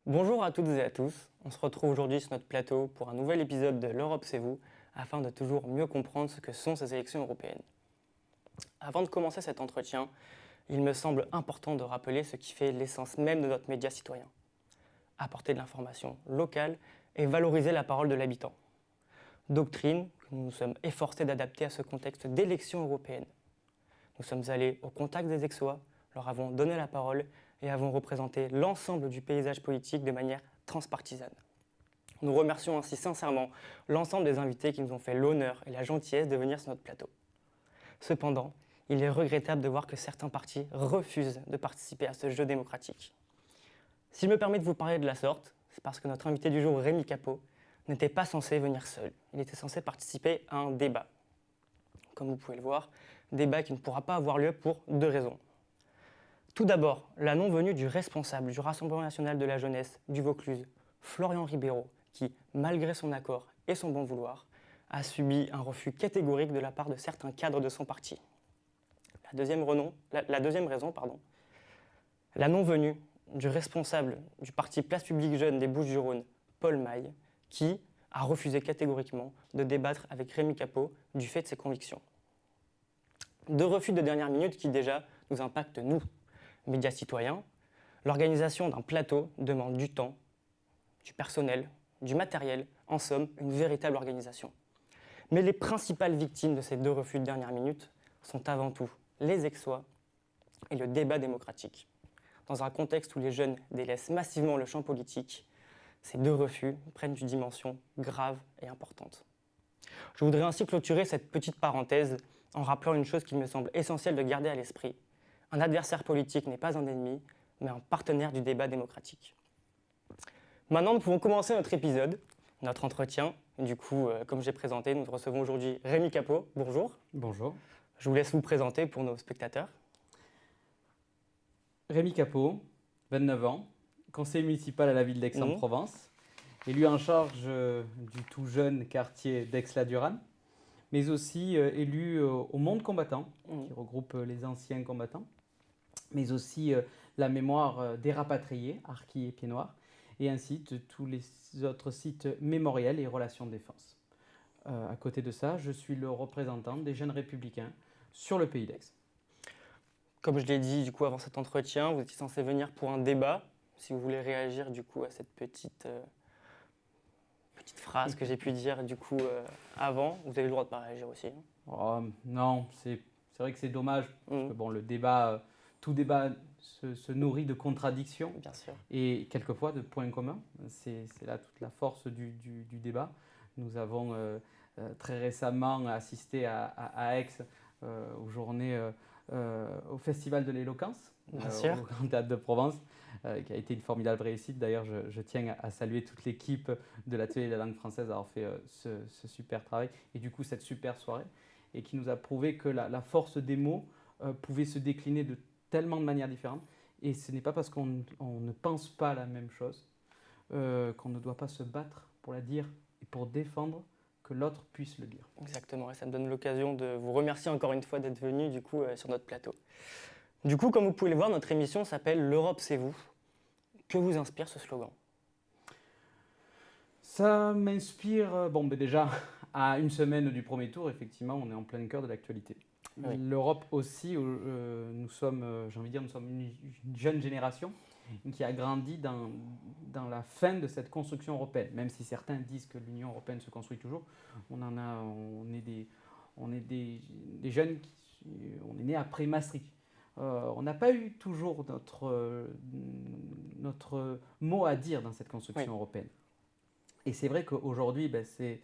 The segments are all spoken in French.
Bonjour à toutes et à tous, on se retrouve aujourd'hui sur notre plateau pour un nouvel épisode de l'Europe c'est vous, afin de toujours mieux comprendre ce que sont ces élections européennes. Avant de commencer cet entretien, il me semble important de rappeler ce qui fait l'essence même de notre média citoyen. Apporter de l'information locale et valoriser la parole de l'habitant. Doctrine que nous nous sommes efforcés d'adapter à ce contexte d'élections européennes. Nous sommes allés au contact des Aixois, leur avons donné la parole et avons représenté l'ensemble du paysage politique de manière transpartisane. Nous remercions ainsi sincèrement l'ensemble des invités qui nous ont fait l'honneur et la gentillesse de venir sur notre plateau. Cependant, il est regrettable de voir que certains partis refusent de participer à ce jeu démocratique. S'il me permet de vous parler de la sorte, c'est parce que notre invité du jour, Rémi Capot, n'était pas censé venir seul. Il était censé participer à un débat. Comme vous pouvez le voir, débat qui ne pourra pas avoir lieu pour deux raisons. Tout d'abord, la non-venue du responsable du Rassemblement national de la jeunesse du Vaucluse, Florian Ribeiro, qui, malgré son accord et son bon vouloir, a subi un refus catégorique de la part de certains cadres de son parti. La deuxième raison, la non-venue du responsable du parti Place Publique Jeune des Bouches-du-Rhône, Paul Maille, qui a refusé catégoriquement de débattre avec Rémi Capot du fait de ses convictions. Deux refus de dernière minute qui déjà nous impactent nous, médias citoyens. L'organisation d'un plateau demande du temps, du personnel, du matériel, en somme, une véritable organisation. Mais les principales victimes de ces deux refus de dernière minute sont avant tout les Aixois et le débat démocratique. Dans un contexte où les jeunes délaissent massivement le champ politique, ces deux refus prennent une dimension grave et importante. Je voudrais ainsi clôturer cette petite parenthèse en rappelant une chose qu'il me semble essentielle de garder à l'esprit. Un adversaire politique n'est pas un ennemi, mais un partenaire du débat démocratique. Maintenant, nous pouvons commencer notre épisode, notre entretien. Du coup, comme j'ai présenté, nous recevons aujourd'hui Rémi Capot. Bonjour. Bonjour. Je vous laisse vous présenter pour nos spectateurs. Rémi Capot, 29 ans, conseiller municipal à la ville d'Aix-en-Provence, élu en charge du tout jeune quartier d'Aix-la-Durane, mais aussi élu au monde combattant, qui regroupe les anciens combattants, mais aussi la mémoire des rapatriés, harkis et pieds noirs, et ainsi de tous les autres sites mémoriels et relations de défense. À côté de ça, je suis le représentant des jeunes républicains sur le pays d'Aix. Comme je l'ai dit du coup avant cet entretien, vous étiez censé venir pour un débat. Si vous voulez réagir du coup à cette petite phrase que j'ai pu dire du coup avant, vous avez le droit de pas réagir aussi. Non, c'est vrai que c'est dommage parce que bon, le débat, tout débat se nourrit de contradictions. Bien sûr. Et quelquefois de points communs. C'est là toute la force du débat. Nous avons très récemment assisté à Aix aux journées, au Festival de l'éloquence, au Grand Théâtre de Provence, qui a été une formidable réussite. D'ailleurs, je tiens à saluer toute l'équipe de l'Atelier de la langue française d'avoir fait ce super travail et du coup cette super soirée, et qui nous a prouvé que la force des mots pouvait se décliner de tellement de manières différentes. Et ce n'est pas parce qu'on ne pense pas la même chose qu'on ne doit pas se battre pour la dire et pour défendre que l'autre puisse le dire. Exactement, et ça me donne l'occasion de vous remercier encore une fois d'être venu du coup sur notre plateau. Du coup, comme vous pouvez le voir, notre émission s'appelle l'Europe c'est vous. Que vous inspire ce slogan ? Ça m'inspire, déjà, à une semaine du premier tour, effectivement, on est en plein cœur de l'actualité. Oui. L'Europe aussi, nous sommes une jeune génération qui a grandi dans la fin de cette construction européenne. Même si certains disent que l'Union européenne se construit toujours, on est des jeunes on est nés après Maastricht. On n'a pas eu toujours notre mot à dire dans cette construction européenne. Et c'est vrai qu'aujourd'hui, c'est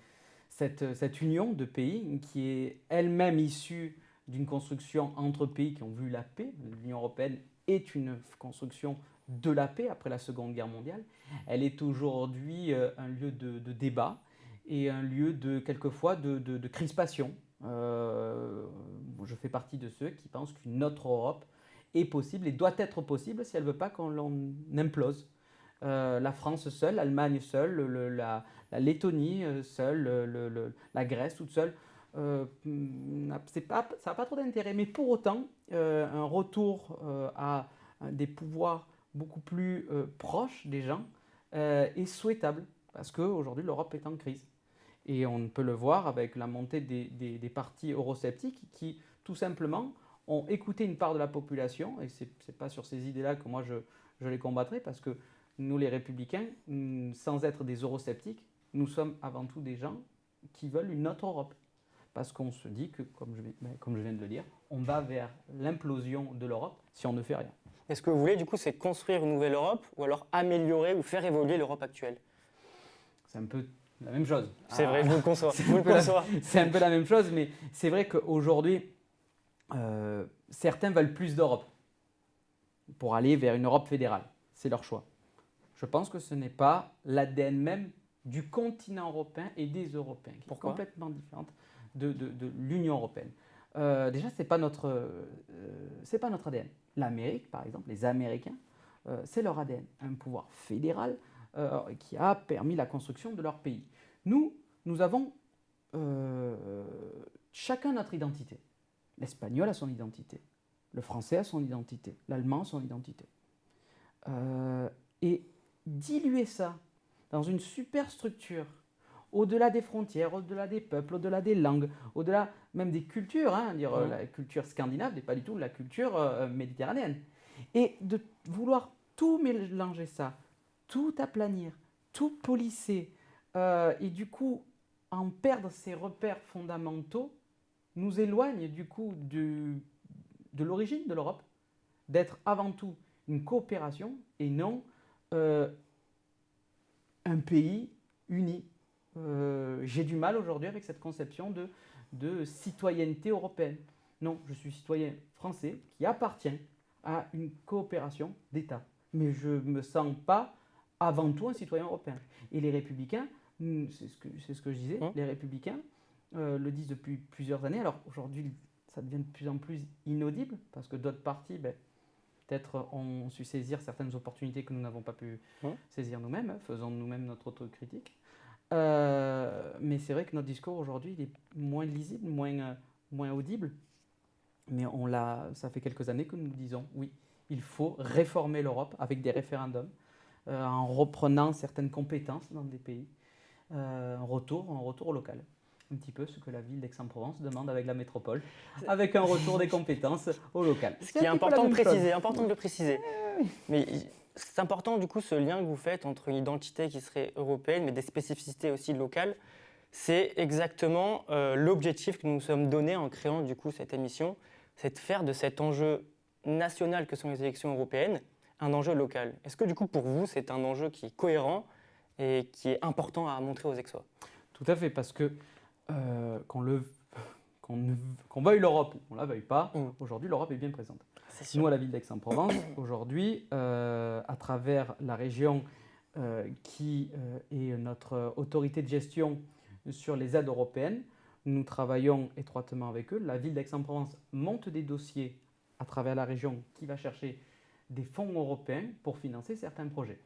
cette union de pays qui est elle-même issue d'une construction entre pays qui ont vu la paix. L'Union européenne est une construction de la paix après la Seconde Guerre mondiale. Elle est aujourd'hui un lieu de débat et un lieu quelquefois de crispation. Je fais partie de ceux qui pensent qu'une autre Europe est possible et doit être possible si elle ne veut pas qu'on l'on implose. la France seule, l'Allemagne seule, la Lettonie seule, la Grèce toute seule. Ça n'a pas trop d'intérêt. Mais pour autant, un retour à des pouvoirs beaucoup plus proches des gens est souhaitable parce qu'aujourd'hui l'Europe est en crise. Et on peut le voir avec la montée des partis eurosceptiques qui, tout simplement, ont écouté une part de la population. Et ce n'est pas sur ces idées-là que moi je les combattrai parce que nous, les républicains, sans être des eurosceptiques, nous sommes avant tout des gens qui veulent une autre Europe. Parce qu'on se dit que, comme je viens de le dire, on va vers l'implosion de l'Europe si on ne fait rien. Et ce que vous voulez, du coup, c'est construire une nouvelle Europe ou alors améliorer ou faire évoluer l'Europe actuelle? C'est un peu la même chose. C'est vrai, je vous le conçois. C'est un peu la même chose, mais c'est vrai qu'aujourd'hui, certains veulent plus d'Europe pour aller vers une Europe fédérale. C'est leur choix. Je pense que ce n'est pas l'ADN même du continent européen et des Européens, qui est complètement différente de l'Union européenne. Déjà, ce n'est pas notre ADN. L'Amérique, par exemple, les Américains, c'est leur ADN, un pouvoir fédéral qui a permis la construction de leur pays. Nous avons chacun notre identité. L'Espagnol a son identité, le Français a son identité, l'Allemand a son identité. Et diluer ça dans une superstructure, au-delà des frontières, au-delà des peuples, au-delà des langues, au-delà même des cultures, la culture scandinave n'est pas du tout la culture méditerranéenne. Et de vouloir tout mélanger ça, tout aplanir, tout polisser, et du coup en perdre ces repères fondamentaux, nous éloigne du coup de l'origine de l'Europe, d'être avant tout une coopération et non un pays uni. J'ai du mal aujourd'hui avec cette conception de citoyenneté européenne. Non, je suis citoyen français qui appartient à une coopération d'État. Mais je ne me sens pas avant tout un citoyen européen. Et les républicains, c'est ce que je disais, les républicains le disent depuis plusieurs années. Alors aujourd'hui, ça devient de plus en plus inaudible parce que d'autres partis, peut-être ont su saisir certaines opportunités que nous n'avons pas pu saisir nous-mêmes, faisant nous-mêmes notre autocritique. Mais c'est vrai que notre discours aujourd'hui il est moins lisible, moins audible. Mais ça fait quelques années que nous disons oui, il faut réformer l'Europe avec des référendums, en reprenant certaines compétences dans des pays, un retour au local. Un petit peu ce que la ville d'Aix-en-Provence demande avec la métropole, avec un retour des compétences au local. Ce qui est important de le préciser. Mais c'est important du coup ce lien que vous faites entre une identité qui serait européenne mais des spécificités aussi locales. C'est exactement l'objectif que nous nous sommes donné en créant du coup cette émission, c'est de faire de cet enjeu national que sont les élections européennes un enjeu local. Est-ce que du coup pour vous c'est un enjeu qui est cohérent et qui est important à montrer aux Aixois? Tout à fait, parce que qu'on veuille l'Europe ou qu'on ne la veuille pas, aujourd'hui l'Europe est bien présente. Nous, à la ville d'Aix-en-Provence, aujourd'hui, à travers la région qui est notre autorité de gestion sur les aides européennes, nous travaillons étroitement avec eux. La ville d'Aix-en-Provence monte des dossiers à travers la région qui va chercher des fonds européens pour financer certains projets.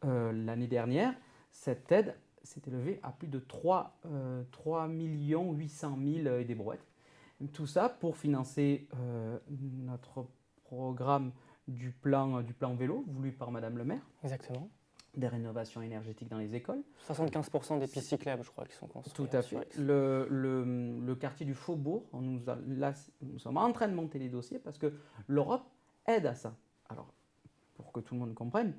L'année dernière, cette aide s'est élevée à plus de 3 800 000 et des brouettes. Tout ça pour financer notre programme du plan vélo voulu par Madame le maire. Exactement. Des rénovations énergétiques dans les écoles. 75% des pistes cyclables, je crois, qui sont construites. Tout à fait. Le quartier du Faubourg, nous sommes en train de monter les dossiers parce que l'Europe aide à ça. Alors, pour que tout le monde comprenne,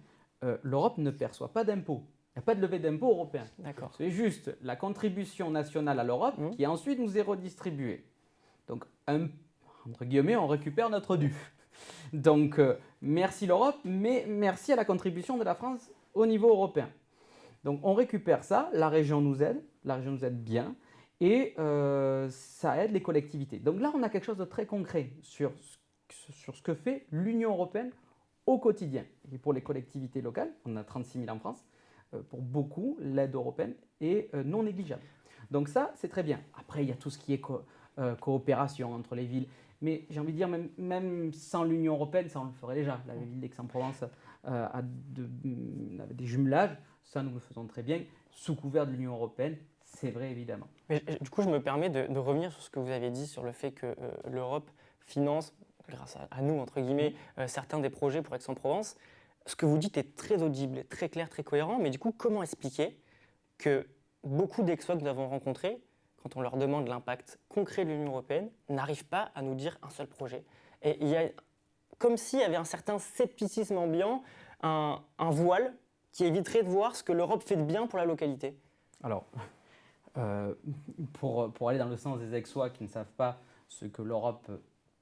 l'Europe ne perçoit pas d'impôts. Il n'y a pas de levée d'impôts européen. D'accord. C'est juste la contribution nationale à l'Europe qui ensuite nous est redistribuée. Donc, entre guillemets, on récupère notre dû. Donc, merci l'Europe, mais merci à la contribution de la France au niveau européen. Donc, on récupère ça, la région nous aide bien, et ça aide les collectivités. Donc là, on a quelque chose de très concret sur ce que fait l'Union européenne au quotidien. Et pour les collectivités locales, on a 36 000 en France, pour beaucoup, l'aide européenne est non négligeable. Donc ça, c'est très bien. Après, il y a tout ce qui est coopération entre les villes. Mais j'ai envie de dire, même sans l'Union européenne, ça on le ferait déjà. La ville d'Aix-en-Provence a des jumelages, ça nous le faisons très bien, sous couvert de l'Union européenne, c'est vrai évidemment. Mais, du coup, je me permets de revenir sur ce que vous avez dit sur le fait que l'Europe finance, grâce à nous, entre guillemets, certains des projets pour Aix-en-Provence. Ce que vous dites est très audible, très clair, très cohérent, mais du coup, comment expliquer que beaucoup d'Aixois que nous avons rencontrés, quand on leur demande l'impact concret de l'Union européenne, n'arrivent pas à nous dire un seul projet. Et il y a comme s'il y avait un certain scepticisme ambiant, un voile qui éviterait de voir ce que l'Europe fait de bien pour la localité. Alors, pour aller dans le sens des Aixois qui ne savent pas ce que l'Europe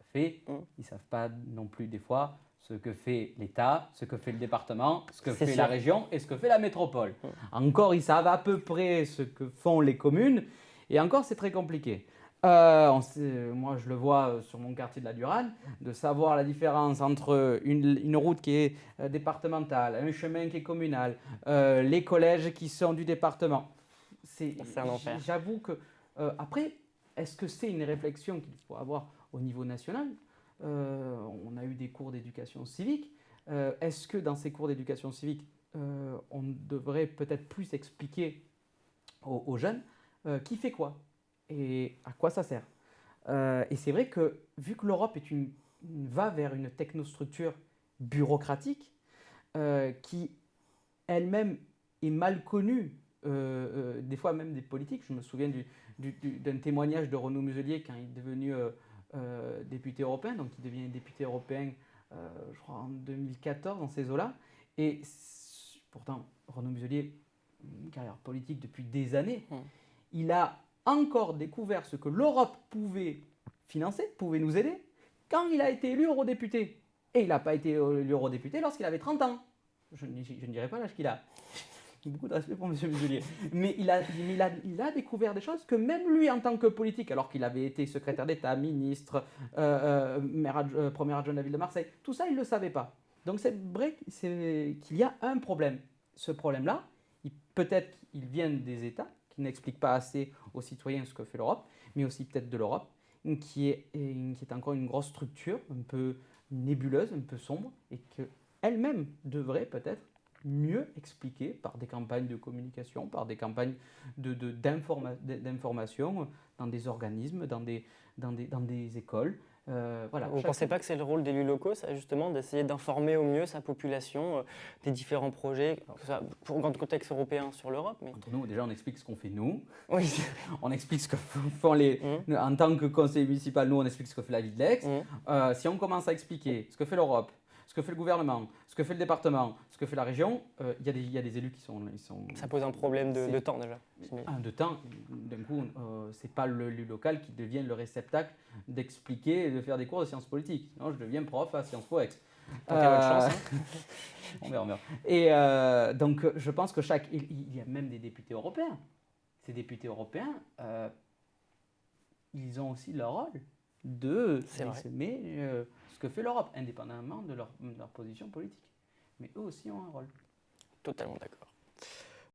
fait, ils ne savent pas non plus des fois ce que fait l'État, ce que fait le département, ce que fait la région et ce que fait la métropole. Encore, ils savent à peu près ce que font les communes et encore, c'est très compliqué. Moi, je le vois sur mon quartier de la Durane, de savoir la différence entre une route qui est départementale, un chemin qui est communal, les collèges qui sont du département. C'est un enfer. J'avoue que, après, est-ce que c'est une réflexion qu'il faut avoir au niveau national ? On a eu des cours d'éducation civique. Est-ce que dans ces cours d'éducation civique, on devrait peut-être plus expliquer aux jeunes qui fait quoi ? Et à quoi ça sert. Et c'est vrai que, vu que l'Europe va vers une technostructure bureaucratique qui elle-même est mal connue, des fois même des politiques. Je me souviens d'un témoignage de Renaud Muselier quand il est devenu député européen, donc il devient député européen, je crois en 2014, dans ces eaux-là. Et pourtant, Renaud Muselier, une carrière politique depuis des années, il a encore découvert ce que l'Europe pouvait financer, pouvait nous aider, quand il a été élu eurodéputé. Et il n'a pas été élu eurodéputé lorsqu'il avait 30 ans. Je ne dirai pas l'âge qu'il a. Beaucoup de respect pour M. Muselier. Mais il a découvert des choses que même lui, en tant que politique, alors qu'il avait été secrétaire d'État, ministre, premier adjoint de la ville de Marseille, tout ça, il ne le savait pas. Donc c'est vrai qu'il y a un problème. Ce problème-là, peut-être qu'il vient des États, qui n'explique pas assez aux citoyens ce que fait l'Europe, mais aussi peut-être de l'Europe, qui est encore une grosse structure, un peu nébuleuse, un peu sombre, et qu'elle-même devrait peut-être mieux expliquer par des campagnes de communication, par des campagnes d'information dans des organismes, dans des écoles. Voilà. Vous ne pensez pas que c'est le rôle d'élus locaux, ça, justement, d'essayer d'informer au mieux sa population des différents projets, pour un contexte européen sur l'Europe Entre nous, déjà, on explique ce qu'on fait nous. Oui. On explique ce que font en tant que conseiller municipal, nous, on explique ce que fait la ville d'Aix. Si on commence à expliquer ce que fait l'Europe, ce que fait le gouvernement, ce que fait le département, ce que fait la région, il y a des élus qui sont... Ça pose un problème de temps déjà. De temps, d'un coup, c'est pas l'élu local qui devient le réceptacle d'expliquer et de faire des cours de sciences politiques. Sinon, je deviens prof à Sciences Po Aix. Tentez votre chance. On verra. Et donc, je pense que il y a même des députés européens. Ces députés européens, ils ont aussi leur rôle de s'aimer ce que fait l'Europe, indépendamment de leur position politique. Mais eux aussi ont un rôle. Totalement d'accord.